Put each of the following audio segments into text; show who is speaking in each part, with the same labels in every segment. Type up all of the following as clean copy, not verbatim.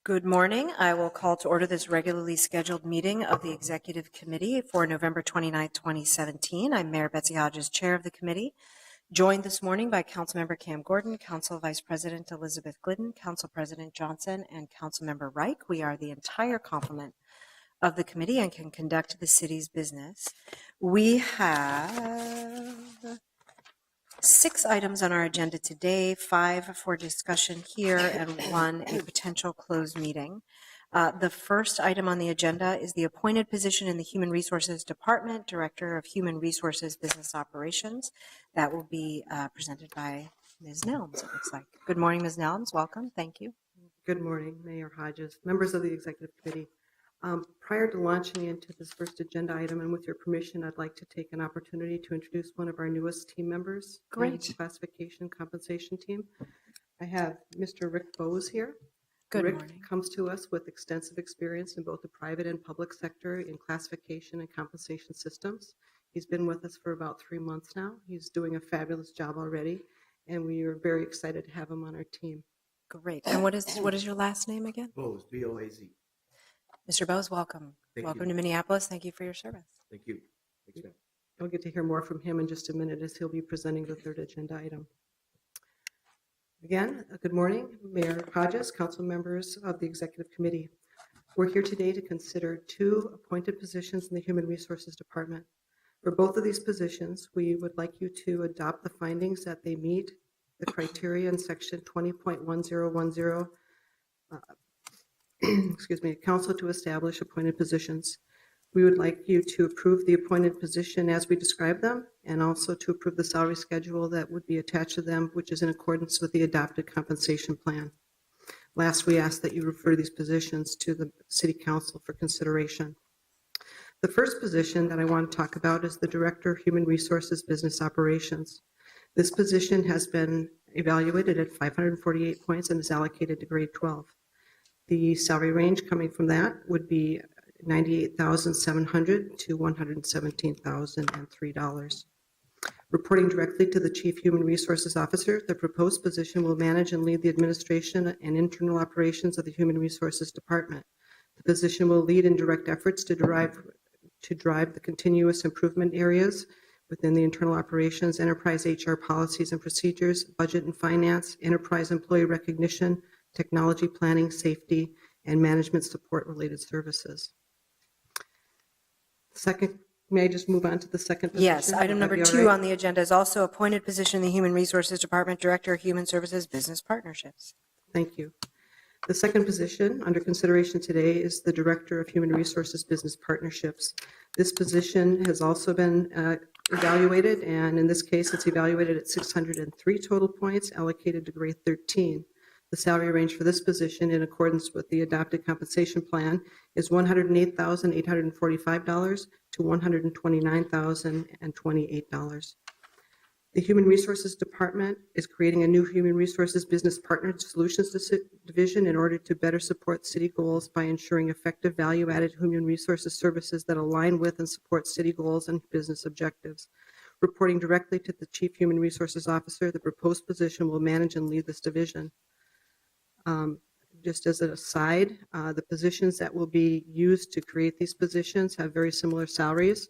Speaker 1: Good morning. I will call to order this regularly scheduled meeting of the Executive Committee for November 29, 2017. I'm Mayor Betsy Hodges, Chair of the committee, joined this morning by Councilmember Cam Gordon, Council Vice President Elizabeth Glidden, Council President Johnson, and Councilmember Reich. We are the entire complement of the committee and can conduct the city's business. We have 6 items on our agenda today, 5 for discussion here and 1 a potential closed meeting. The first item on the agenda is the appointed position in the Human Resources Department, Director of Human Resources Business Operations. That will be presented by Ms. Nelms, it looks like. Good morning, Ms. Nelms. Welcome. Thank you.
Speaker 2: Good morning, Mayor Hodges, members of the Executive Committee. Prior to launching into this first agenda item, and with your permission, I'd like to take an opportunity to introduce one of our newest team members.
Speaker 1: Great.
Speaker 2: Classification compensation team. I have Mr. Rick Bowes here.
Speaker 1: Good
Speaker 2: Rick
Speaker 1: morning.
Speaker 2: comes to us with extensive experience in both the private and public sector in classification and compensation systems. He's been with us for about 3 months now. He's doing a fabulous job already, and we are very excited to have him on our team.
Speaker 1: Great. And what is your last name again?
Speaker 3: Bowes, B-O-A-Z.
Speaker 1: Mr. Bowes, welcome. Welcome to Minneapolis. Thank you for your service.
Speaker 3: Thank you. Thanks, ma'am.
Speaker 2: We'll get to hear more from him in just a minute as he'll be presenting the third agenda item. Again, good morning, Mayor Hodges, council members of the Executive Committee. We're here today to consider 2 appointed positions in the Human Resources Department. For both of these positions, we would like you to adopt the findings that they meet the criteria in section 20.1010 council to establish appointed positions. We would like you to approve the appointed position as we describe them, and also to approve the salary schedule that would be attached to them, which is in accordance with the adopted compensation plan. Last, we ask that you refer these positions to the City Council for consideration. The first position that I want to talk about is the Director of Human Resources Business Operations. This position has been evaluated at 548 points and is allocated to grade 12. The salary range coming from that would be $98,700 to $117,003. Reporting directly to the Chief Human Resources Officer, the proposed position will manage and lead the administration and internal operations of the Human Resources Department. The position will lead and direct efforts to drive the continuous improvement areas within the internal operations, enterprise HR policies and procedures, budget and finance, enterprise employee recognition, technology planning, safety, and management support related services. Second, may I just move on to the second position?
Speaker 1: Yes, item number 2 on the agenda is also appointed position in the Human Resources Department, Director of Human Services Business Partnerships.
Speaker 2: Thank you. The second position under consideration today is the Director of Human Resources Business Partnerships. This position has also been evaluated, and in this case, it's evaluated at 603 total points, allocated to grade 13. The salary range for this position, in accordance with the adopted compensation plan, is $108,845 to $129,028. The Human Resources Department is creating a new Human Resources Business Partner Solutions Division in order to better support city goals by ensuring effective value-added human resources services that align with and support city goals and business objectives. Reporting directly to the Chief Human Resources Officer, the proposed position will manage and lead this division. Just as an aside, the positions that will be used to create these positions have very similar salaries.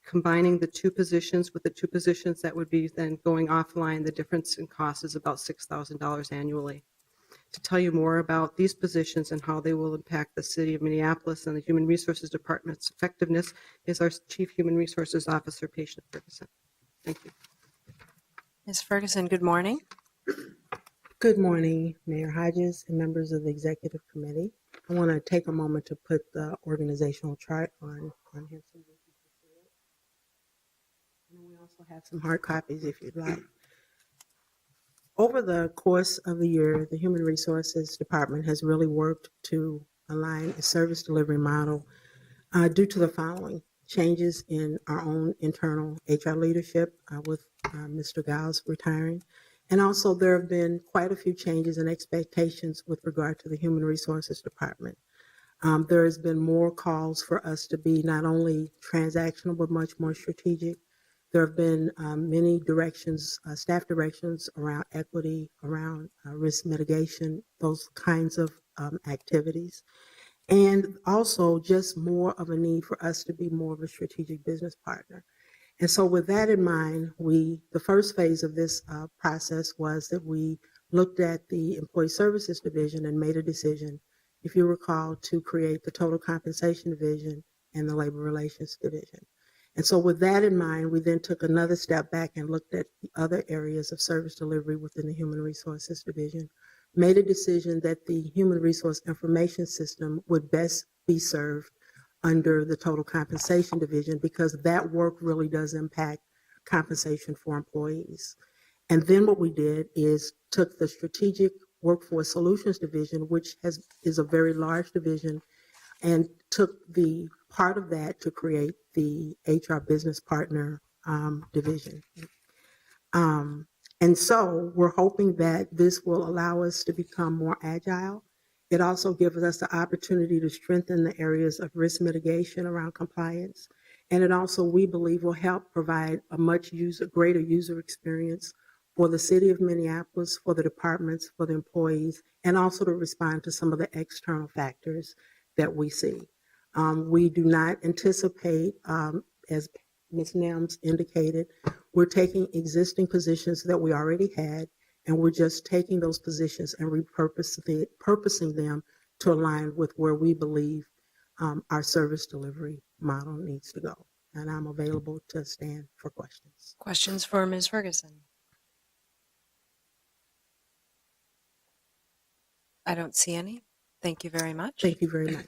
Speaker 2: Combining the 2 positions with the 2 positions that would be then going offline, the difference in cost is about $6,000 annually. To tell you more about these positions and how they will impact the City of Minneapolis and the Human Resources Department's effectiveness is our Chief Human Resources Officer, Patient Ferguson. Thank you.
Speaker 1: Ms. Ferguson, good morning.
Speaker 4: Good morning, Mayor Hodges and members of the Executive Committee. I want to take a moment to put the organizational chart on here so we can see it. And we also have some hard copies if you'd like. Over the course of the year, the Human Resources Department has really worked to align a service delivery model due to the following: changes in our own internal HR leadership with Mr. Giles retiring. And also there have been quite a few changes in expectations with regard to the Human Resources Department. There has been more calls for us to be not only transactional, but much more strategic. There have been many directions, staff directions around equity, around risk mitigation, those kinds of activities. And also just more of a need for us to be more of a strategic business partner. And so with that in mind, the first phase of this process was that we looked at the Employee Services Division and made a decision, if you recall, to create the Total Compensation Division and the Labor Relations Division. And so with that in mind, we then took another step back and looked at the other areas of service delivery within the Human Resources Division, made a decision that the Human Resource Information System would best be served under the Total Compensation Division because that work really does impact compensation for employees. And then what we did is took the Strategic Workforce Solutions Division, which is a very large division, and took the part of that to create the HR Business Partner division. And so we're hoping that this will allow us to become more agile. It also gives us the opportunity to strengthen the areas of risk mitigation around compliance. And it also, we believe, will help provide a much greater user experience for the city of Minneapolis, for the departments, for the employees, and also to respond to some of the external factors that we see. We do not anticipate, as Ms. Nams indicated, we're taking existing positions that we already had, and we're just taking those positions and repurposing them to align with where we believe our service delivery model needs to go. And I'm available to stand for questions.
Speaker 1: Questions for Ms. Ferguson? I don't see any. Thank you very much.
Speaker 4: Thank you very much.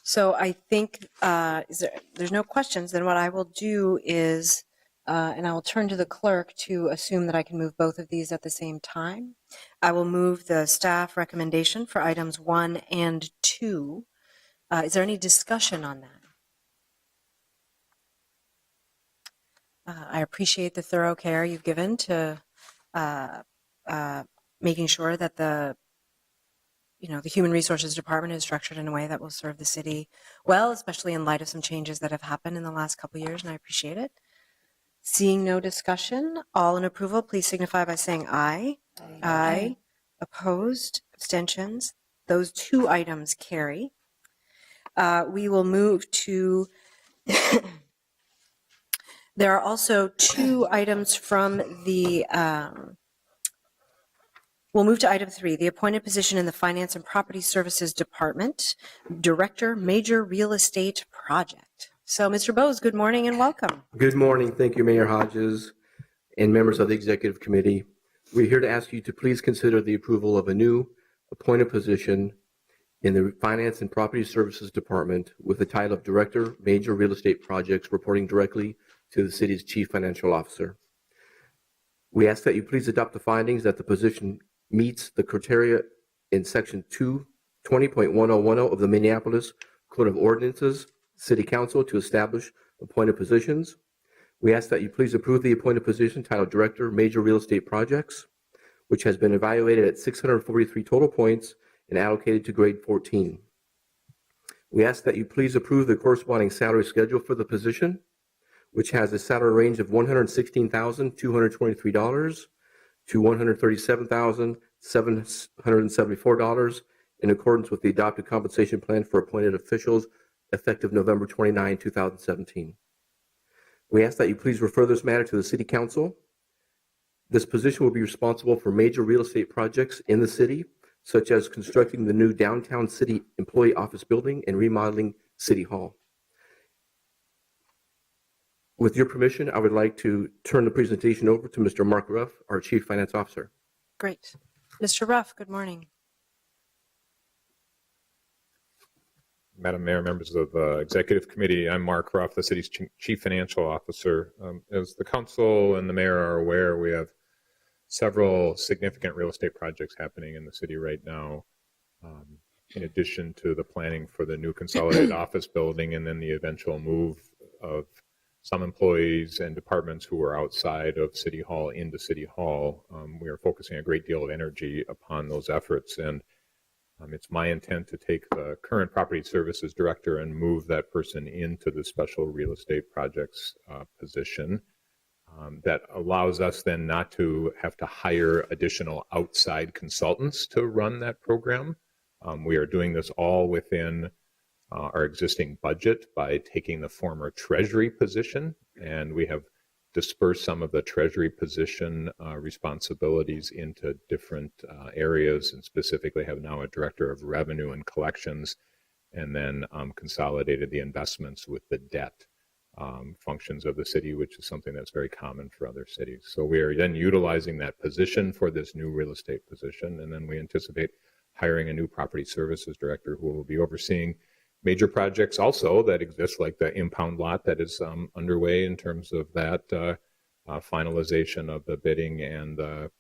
Speaker 1: So I think there's no questions. Then what I will do is, and I will turn to the clerk to assume that I can move both of these at the same time. I will move the staff recommendation for items 1 and 2. Is there any discussion on that? I appreciate the thorough care you've given to making sure that the Human Resources Department is structured in a way that will serve the city well, especially in light of some changes that have happened in the last couple of years, and I appreciate it. Seeing no discussion, all in approval, please signify by saying aye. Aye. Aye. Opposed? Abstentions? Those 2 items carry. We will move to there are also 2 items from the we'll move to item 3, the appointed position in the Finance and Property Services Department, Director, Major Real Estate Project. So, Mr. Bose, good morning and welcome.
Speaker 3: Good morning. Thank you, Mayor Hodges and members of the Executive Committee. We're here to ask you to please consider the approval of a new appointed position in the Finance and Property Services Department with the title of Director, Major Real Estate Projects, reporting directly to the city's Chief Financial Officer. We ask that you please adopt the findings that the position meets the criteria in Section 20.1010 of the Minneapolis Code of Ordinances, City Council to establish appointed positions. We ask that you please approve the appointed position titled Director, Major Real Estate Projects, which has been evaluated at 643 total points and allocated to grade 14. We ask that you please approve the corresponding salary schedule for the position, which has a salary range of $116,223 to $137,774 in accordance with the adopted compensation plan for appointed officials effective November 29, 2017. We ask that you please refer this matter to the City Council. This position will be responsible for major real estate projects in the city, such as constructing the new downtown city employee office building and remodeling City Hall. With your permission, I would like to turn the presentation over to Mr. Mark Ruff, our Chief Finance Officer.
Speaker 1: Great. Mr. Ruff, good morning.
Speaker 5: Madam Mayor, members of the Executive Committee, I'm Mark Ruff, the city's Chief Financial Officer. As the Council and the Mayor are aware, we have several significant real estate projects happening in the city right now, in addition to the planning for the new consolidated office building and then the eventual move of some employees and departments who are outside of City Hall into City Hall. We are focusing a great deal of energy upon those efforts, and it's my intent to take the current Property Services Director and move that person into the Special Real Estate Projects position. that allows us then not to have to hire additional outside consultants to run that program. We are doing this all within our existing budget by taking the former Treasury position, and we have dispersed some of the Treasury position responsibilities into different areas, and specifically have now a Director of Revenue and Collections, and then consolidated the investments with the debt functions of the city, which is something that's very common for other cities. So we are then utilizing that position for this new real estate position, and then we anticipate hiring a new property services director who will be overseeing major projects also that exist, like the impound lot that is underway in terms of that finalization of the bidding and the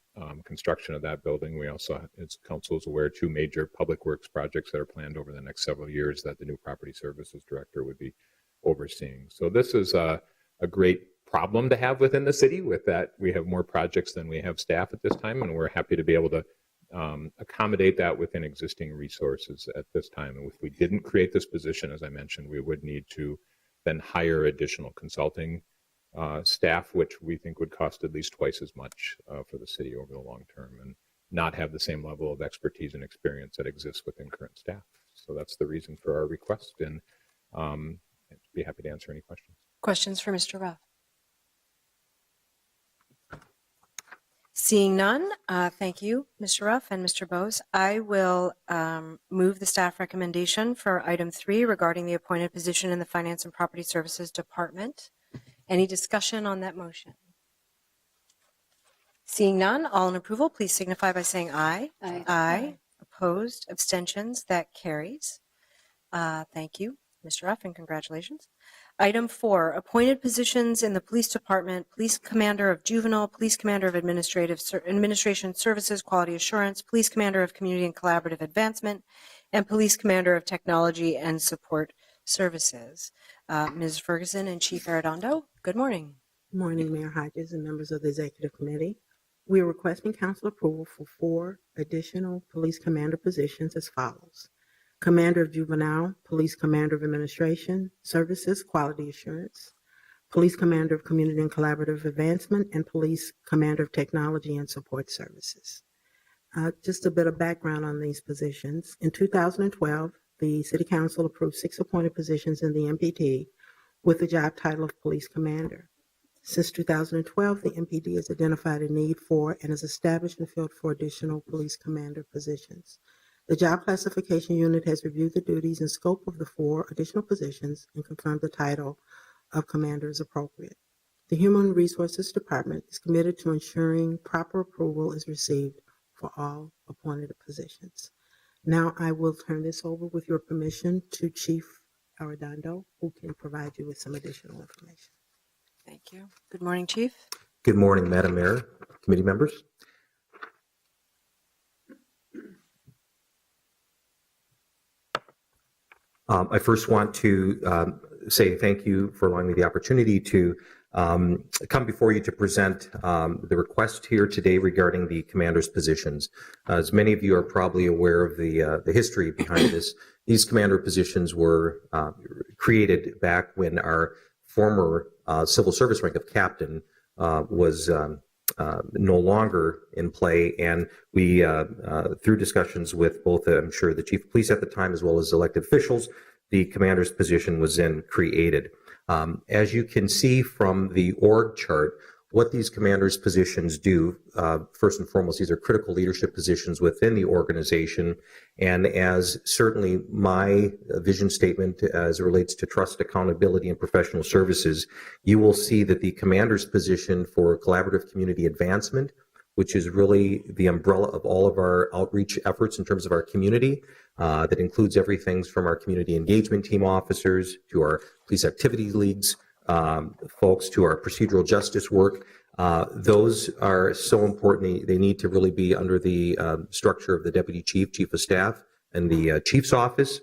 Speaker 5: construction of that building. We also, as council is aware, 2 major public works projects that are planned over the next several years that the new property services director would be overseeing. So this is a great problem to have within the city. With that, we have more projects than we have staff at this time, and we're happy to be able to accommodate that within existing resources at this time. And if we didn't create this position, as I mentioned, we would need to then hire additional consulting staff, which we think would cost at least twice as much for the city over the long term, and not have the same level of expertise and experience that exists within current staff. So that's the reason for our request, and I'd be happy to answer any questions.
Speaker 1: Questions for Mr. Ruff? Seeing none, thank you, Mr. Ruff and Mr. Bose. I will move the staff recommendation for item 3 regarding the appointed position in the Finance and Property Services Department. Any discussion on that motion? Seeing none, all in approval, please signify by saying aye.
Speaker 6: Aye.
Speaker 1: Aye. Opposed, abstentions, that carries. Thank you, Mr. Ruff, and congratulations. Item 4, appointed positions in the Police Department, Police Commander of Juvenile, Police Commander of Administration Services, Quality Assurance, Police Commander of Community and Collaborative Advancement, and Police Commander of Technology and Support Services. Ms. Ferguson and Chief Arredondo, good morning.
Speaker 4: Good morning, Mayor Hodges and members of the Executive Committee. We are requesting council approval for 4 additional police commander positions as follows. Commander of Juvenile, Police Commander of Administration Services, Quality Assurance, Police Commander of Community and Collaborative Advancement, and Police Commander of Technology and Support Services. Just a bit of background on these positions. In 2012, the City Council approved 6 appointed positions in the MPD with the job title of Police Commander. Since 2012, the MPD has identified a need for and has established and filled 4 additional Police Commander positions. The Job Classification Unit has reviewed the duties and scope of the 4 additional positions and confirmed the title of Commander is appropriate. The Human Resources Department is committed to ensuring proper approval is received for all appointed positions. Now I will turn this over, with your permission, to Chief Arredondo, who can provide you with some additional information.
Speaker 1: Thank you. Good morning, Chief.
Speaker 7: Good morning, Madam Mayor, committee members. I first want to say thank you for allowing me the opportunity to come before you to present the request here today regarding the commander's positions. As many of you are probably aware of the history behind this, these commander positions were created back when our former civil service rank of captain was no longer in play, and we, through discussions with both, I'm sure, the chief of police at the time as well as elected officials, the commander's position was then created. As you can see from the org chart, what these commanders' positions do, first and foremost, these are critical leadership positions within the organization, and as certainly my vision statement as it relates to trust, accountability, and professional services, you will see that the commander's position for collaborative community advancement, which is really the umbrella of all of our outreach efforts in terms of our community, that includes everything from our community engagement team officers to our police activity leagues, folks, to our procedural justice work. Those are so important. They need to really be under the structure of the deputy chief, chief of staff, and the chief's office.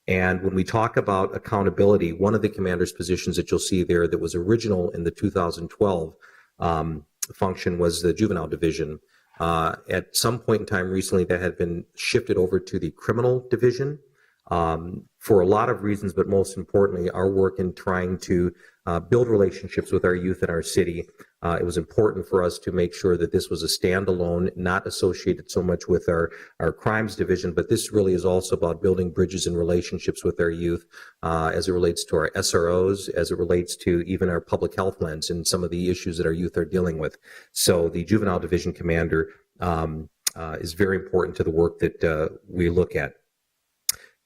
Speaker 7: And when we talk about accountability, one of the commander's positions that you'll see there that was original in the 2012 function was the juvenile division. At some point in time recently, that had been shifted over to the criminal division. for a lot of reasons, but most importantly, our work in trying to build relationships with our youth in our city. It was important for us to make sure that this was a standalone, not associated so much with our crimes division, but this really is also about building bridges and relationships with our youth as it relates to our SROs, as it relates to even our public health lens and some of the issues that our youth are dealing with. So the Juvenile Division Commander is very important to the work that we look at.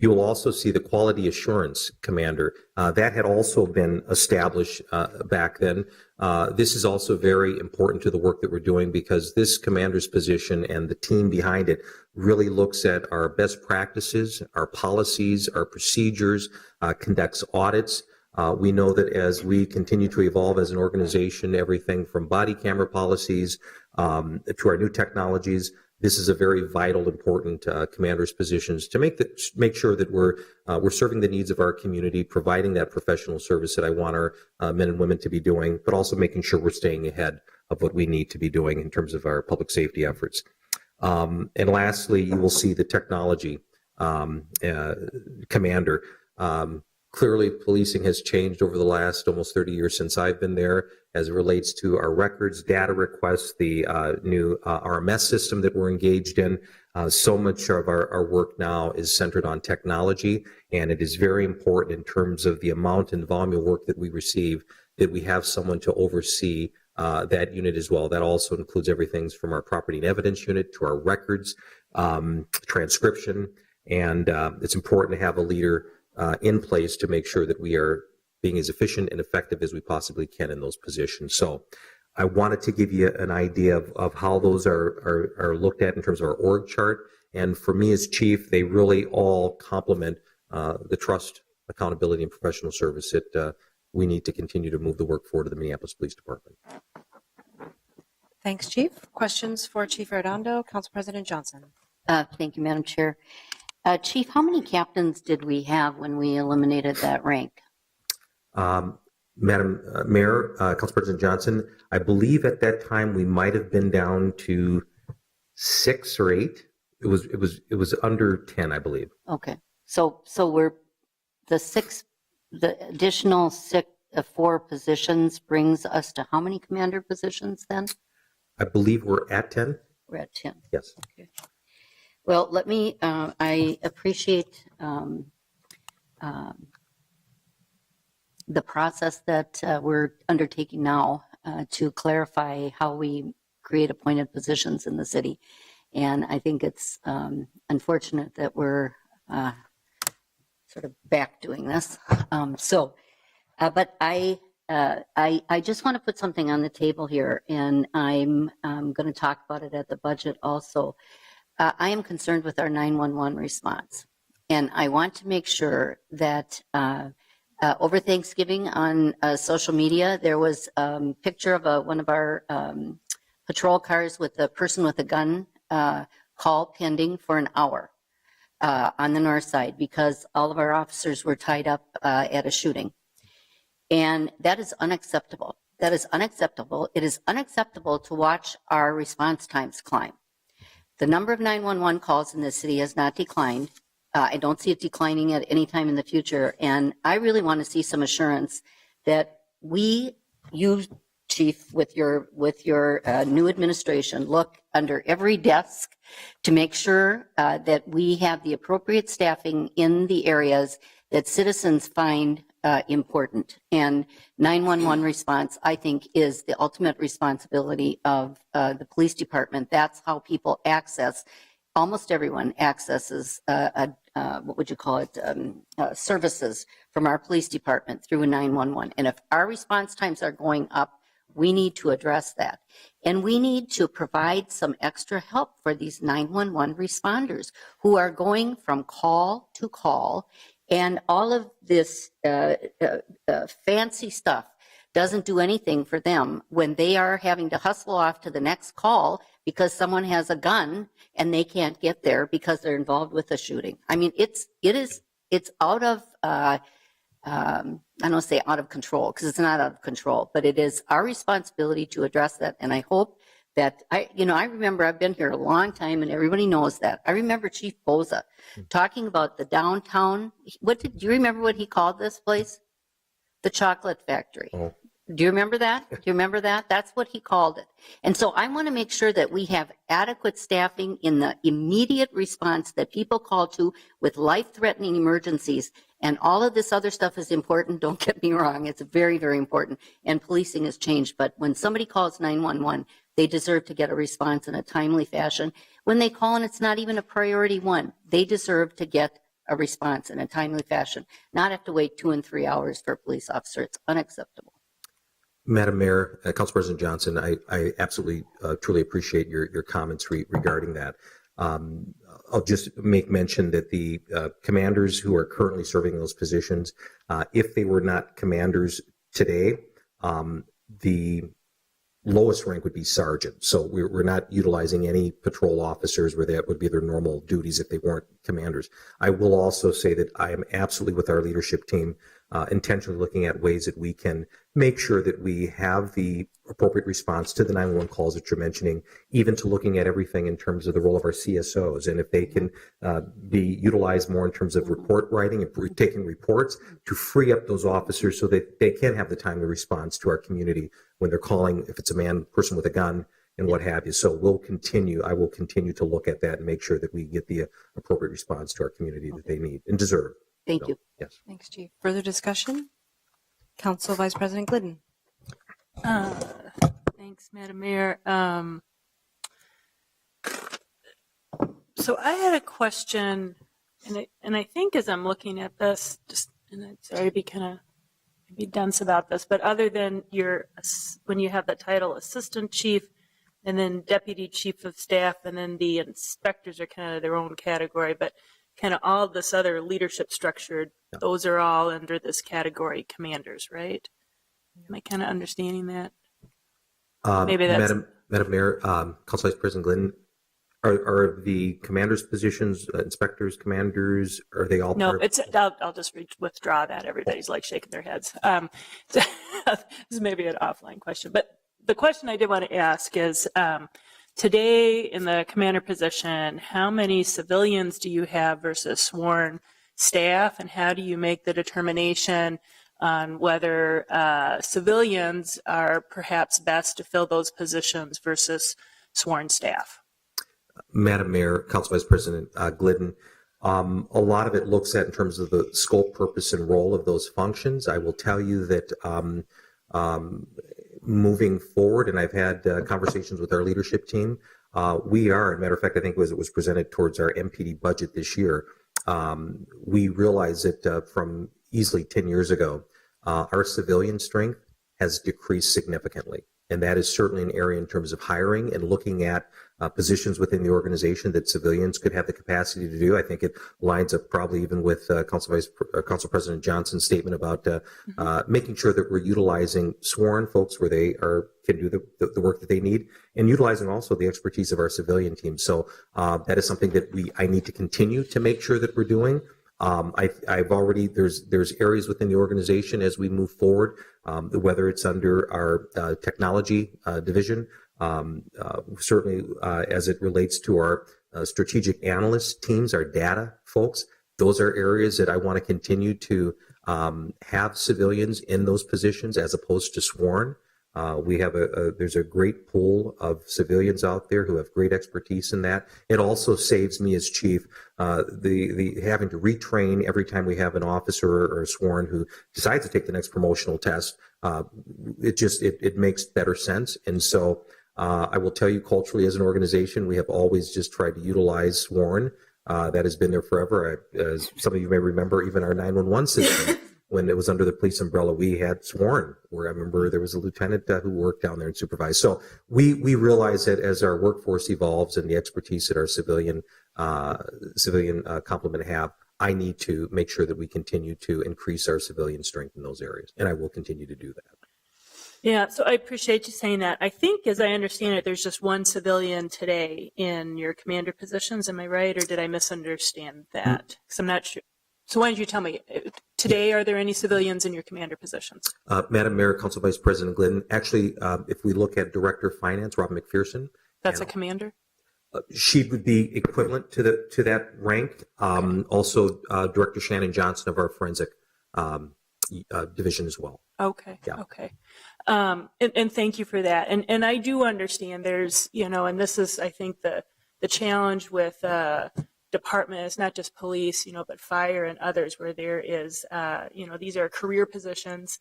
Speaker 7: You will also see the Quality Assurance Commander. That had also been established back then. This is also very important to the work that we're doing because this commander's position and the team behind it really looks at our best practices, our policies, our procedures, conducts audits. We know that as we continue to evolve as an organization, everything from body camera policies to our new technologies, this is a very vital, important commander's positions to make sure that we're serving the needs of our community, providing that professional service that I want our men and women to be doing, but also making sure we're staying ahead of what we need to be doing in terms of our public safety efforts. And lastly, you will see the technology commander. Clearly, policing has changed over the last almost 30 years since I've been there as it relates to our records, data requests, the new RMS system that we're engaged in. So much of our work now is centered on technology, and it is very important in terms of the amount and volume of work that we receive that we have someone to oversee that unit as well. That also includes everything from our property and evidence unit to our records, transcription, and it's important to have a leader in place to make sure that we are being as efficient and effective as we possibly can in those positions. So I wanted to give you an idea of how those are looked at in terms of our org chart. And for me as chief, they really all complement the trust, accountability, and professional service that we need to continue to move the work forward to the Minneapolis Police Department.
Speaker 1: Thanks, Chief. Questions for Chief Arredondo? Council President Johnson.
Speaker 6: Thank you, Madam Chair. Chief, how many captains did we have when we eliminated that rank?
Speaker 7: Madam Mayor, Council President Johnson, I believe at that time we might have been down to 6 or 8. It was under 10, I believe.
Speaker 6: Okay, so we're the additional 4 positions brings us to how many commander positions then?
Speaker 7: I believe we're at 10.
Speaker 6: We're at 10.
Speaker 7: Yes.
Speaker 6: Okay. Well, let me, I appreciate the process that we're undertaking now to clarify how we create appointed positions in the city. And I think it's unfortunate that we're sort of back doing this. But I just want to put something on the table here, and I'm going to talk about it at the budget also. I am concerned with our 911 response, and I want to make sure that over Thanksgiving on social media, there was a picture of one of our patrol cars with a person with a gun call pending for an hour on the north side because all of our officers were tied up at a shooting. And that is unacceptable. That is unacceptable. It is unacceptable to watch our response times climb. The number of 911 calls in this city has not declined. I don't see it declining at any time in the future. And I really want to see some assurance that you, Chief, with your new administration, look under every desk to make sure that we have the appropriate staffing in the areas that citizens find important. And 911 response, I think, is the ultimate responsibility of the police department. That's how people access, almost everyone accesses, what would you call it, services from our police department through a 911. And if our response times are going up, we need to address that. And we need to provide some extra help for these 911 responders who are going from call to call. And all of this fancy stuff doesn't do anything for them when they are having to hustle off to the next call because someone has a gun and they can't get there because they're involved with a shooting. I mean, it's out of, I don't want to say out of control because it's not out of control, but it is our responsibility to address that. And I hope that I remember I've been here a long time and everybody knows that. I remember Chief Boza talking about the downtown. Do you remember what he called this place? The Chocolate Factory.
Speaker 7: Oh.
Speaker 6: Do you remember that? Do you remember that? That's what he called it. And so I want to make sure that we have adequate staffing in the immediate response that people call to with life-threatening emergencies. And all of this other stuff is important. Don't get me wrong. It's very, very important. And policing has changed. But when somebody calls 911, they deserve to get a response in a timely fashion. When they call and it's not even a priority one, they deserve to get a response in a timely fashion, not have to wait 2 and 3 hours for a police officer. It's unacceptable.
Speaker 7: Madam Mayor, Council President Johnson, I absolutely, truly appreciate your comments regarding that. I'll just make mention that the commanders who are currently serving those positions, if they were not commanders today, the lowest rank would be sergeant. So we're not utilizing any patrol officers where that would be their normal duties if they weren't commanders. I will also say that I am absolutely with our leadership team intentionally looking at ways that we can make sure that we have the appropriate response to the 911 calls that you're mentioning, even to looking at everything in terms of the role of our CSOs. And if they can be utilized more in terms of report writing and taking reports to free up those officers so that they can have the timely response to our community when they're calling, if it's a person with a gun and what have you. So I will continue to look at that and make sure that we get the appropriate response to our community that they need and deserve.
Speaker 6: Thank you.
Speaker 7: Yes.
Speaker 1: Thanks, Chief. Further discussion? Council Vice President Glidden.
Speaker 8: Thanks, Madam Mayor. So I had a question, and I think as I'm looking at this, and I'm sorry to be kind of maybe dense about this, but other than when you have the title Assistant Chief and then Deputy Chief of Staff, and then the inspectors are kind of their own category, but kind of all this other leadership structure, those are all under this category commanders, right? Am I kind of understanding that? Maybe that's...
Speaker 7: Madam Mayor, Council Vice President Glidden, are the commanders' positions, inspectors, commanders, are they all
Speaker 8: No,
Speaker 7: part?
Speaker 8: I'll just withdraw that. Everybody's like shaking their heads. This is maybe an offline question, but the question I did want to ask is, today in the commander position, how many civilians do you have versus sworn staff, and how do you make the determination on whether civilians are perhaps best to fill those positions versus sworn staff?
Speaker 7: Madam Mayor, Council Vice President Glidden, a lot of it looks at in terms of the scope, purpose, and role of those functions. I will tell you that moving forward, and I've had conversations with our leadership team, we are, as a matter of fact, I think it was presented towards our MPD budget this year, we realize that from easily 10 years ago, our civilian strength has decreased significantly. And that is certainly an area in terms of hiring and looking at positions within the organization that civilians could have the capacity to do. I think it lines up probably even with Council President Johnson's statement about making sure that we're utilizing sworn folks where they can do the work that they need, and utilizing also the expertise of our civilian team. So that is something that I need to continue to make sure that we're doing. I've already, there's areas within the organization as we move forward, whether it's under our technology division, certainly as it relates to our strategic analyst teams, our data folks, those are areas that I want to continue to have civilians in those positions as opposed to sworn. We have there's a great pool of civilians out there who have great expertise in that. It also saves me as chief the having to retrain every time we have an officer or a sworn who decides to take the next promotional test. It makes better sense. And so I will tell you, culturally as an organization, we have always just tried to utilize sworn. That has been there forever. As some of you may remember, even our 911 system. When it was under the police umbrella, we had sworn, where I remember there was a lieutenant who worked down there and supervised. So we realize that as our workforce evolves and the expertise that our civilian complement have, I need to make sure that we continue to increase our civilian strength in those areas, and I will continue to do that.
Speaker 8: Yeah, so I appreciate you saying that. I think, as I understand it, there's just one civilian today in your commander positions. Am I right, or did I misunderstand that? Because I'm not sure. So why don't you tell me, Today, are there any civilians in your commander positions?
Speaker 7: Madam Mayor, Council Vice President Glidden, actually, if we look at Director of Finance, Rob McPherson,
Speaker 8: That's a commander?
Speaker 7: she would be equivalent to that rank. Also, Director Shannon Johnson of our forensic division as well.
Speaker 8: Okay.
Speaker 7: Yeah.
Speaker 8: Okay. And thank you for that. And I do understand there's, and this is, I think, the challenge with department, it's not just police, but fire and others where there is, these are career positions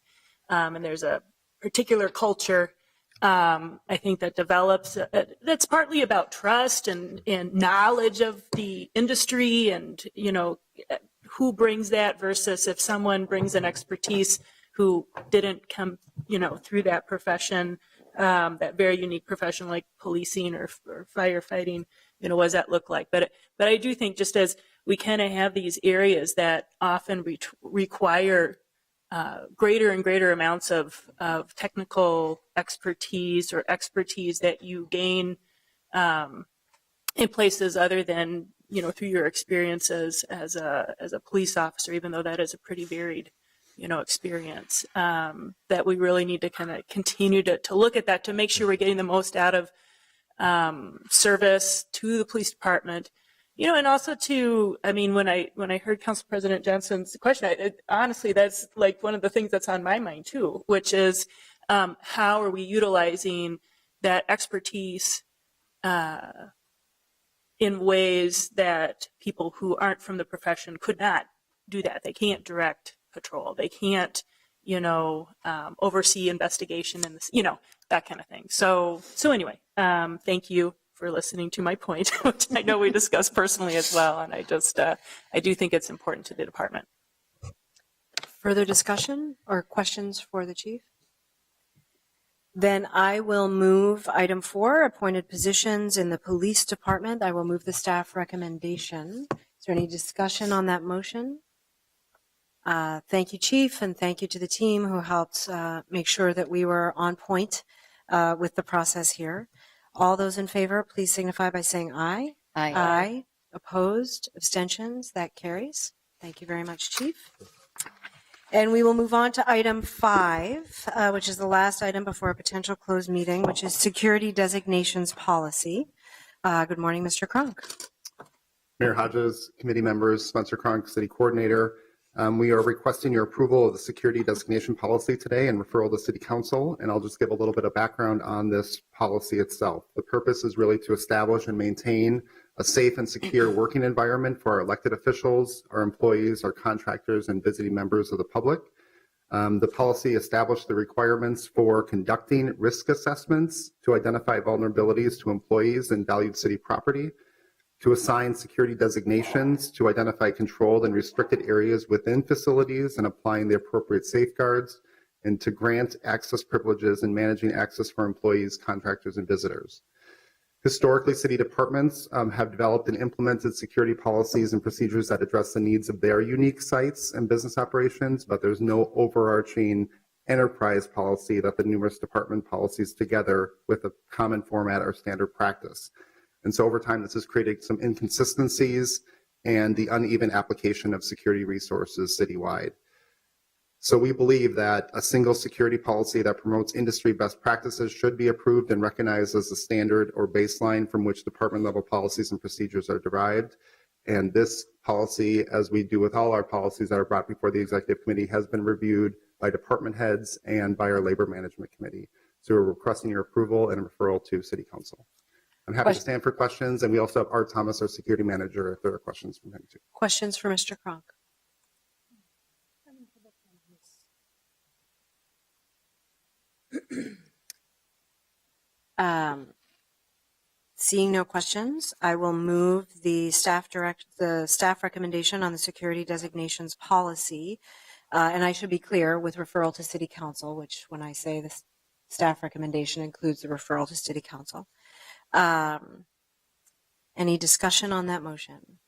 Speaker 8: and there's a particular culture I think that develops, that's partly about trust and knowledge of the industry and, who brings that versus if someone brings an expertise who didn't come, through that profession, that very unique profession like policing or firefighting, what does that look like? But I do think just as we kind of have these areas that often require greater and greater amounts of technical expertise or expertise that you gain in places other than, through your experiences as a police officer, even though that is a pretty varied, experience, that we really need to kind of continue to look at that to make sure we're getting the most out of service to the police department. And also when I heard Council President Johnson's question, honestly, that's like one of the things that's on my mind too, which is how are we utilizing that expertise in ways that people who aren't from the profession could not do that. They can't direct patrol. They can't, oversee investigation and this, that kind of thing. So anyway, thank you for listening to my point, which I know we discussed personally as well. And I just, I do think it's important to the department.
Speaker 1: Further discussion or questions for the chief? Then I will move item 4, appointed positions in the police department. I will move the staff recommendation. Is there any discussion on that motion? Thank you, Chief, and thank you to the team who helped make sure that we were on point with the process here. All those in favor, please signify by saying aye.
Speaker 6: Aye.
Speaker 1: Aye. Opposed? Abstentions? That carries. Thank you very much, Chief. And we will move on to item 5, which is the last item before a potential closed meeting, which is security designations policy. Good morning, Mr. Cronk.
Speaker 9: Mayor Hodges, committee members, Spencer Cronk, City Coordinator. We are requesting your approval of the security designation policy today and referral to City Council. And I'll just give a little bit of background on this policy itself. The purpose is really to establish and maintain a safe and secure working environment for our elected officials, our employees, our contractors, and visiting members of the public. The policy established the requirements for conducting risk assessments to identify vulnerabilities to employees and valued city property, to assign security designations to identify controlled and restricted areas within facilities and applying the appropriate safeguards, and to grant access privileges and managing access for employees, contractors, and visitors. Historically, city departments have developed and implemented security policies and procedures that address the needs of their unique sites and business operations, but there's no overarching enterprise policy that the numerous department policies together with a common format or standard practice. And so over time, this has created some inconsistencies and the uneven application of security resources citywide. So we believe that a single security policy that promotes industry best practices should be approved and recognized as the standard or baseline from which department level policies and procedures are derived. And this policy, as we do with all our policies that are brought before the executive committee, has been reviewed by department heads and by our labor management committee. So we're requesting your approval and referral to City Council. I'm happy to stand for questions, and we also have Art Thomas, our security manager, if there are questions from him too.
Speaker 1: Questions for Mr. Cronk? Seeing no questions, I will move the staff recommendation on the security designations policy. And I should be clear with referral to City Council, which when I say the staff recommendation includes the referral to City Council. Any discussion on that motion?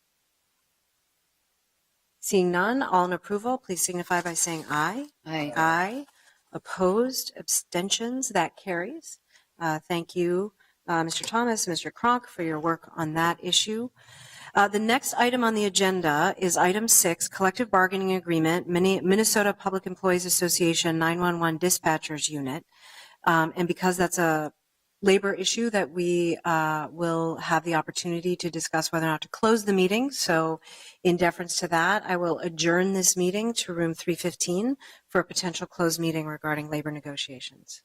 Speaker 1: Seeing none, all in approval, please signify by saying aye.
Speaker 6: Aye.
Speaker 1: Aye. Opposed, abstentions, that carries. Thank you, Mr. Thomas, Mr. Cronk, for your work on that issue. The next item on the agenda is item 6, collective bargaining agreement, Minnesota Public Employees Association 911 Dispatchers Unit. And because that's a labor issue that we will have the opportunity to discuss whether or not to close the meeting. So in deference to that, I will adjourn this meeting to room 315 for a potential closed meeting regarding labor negotiations.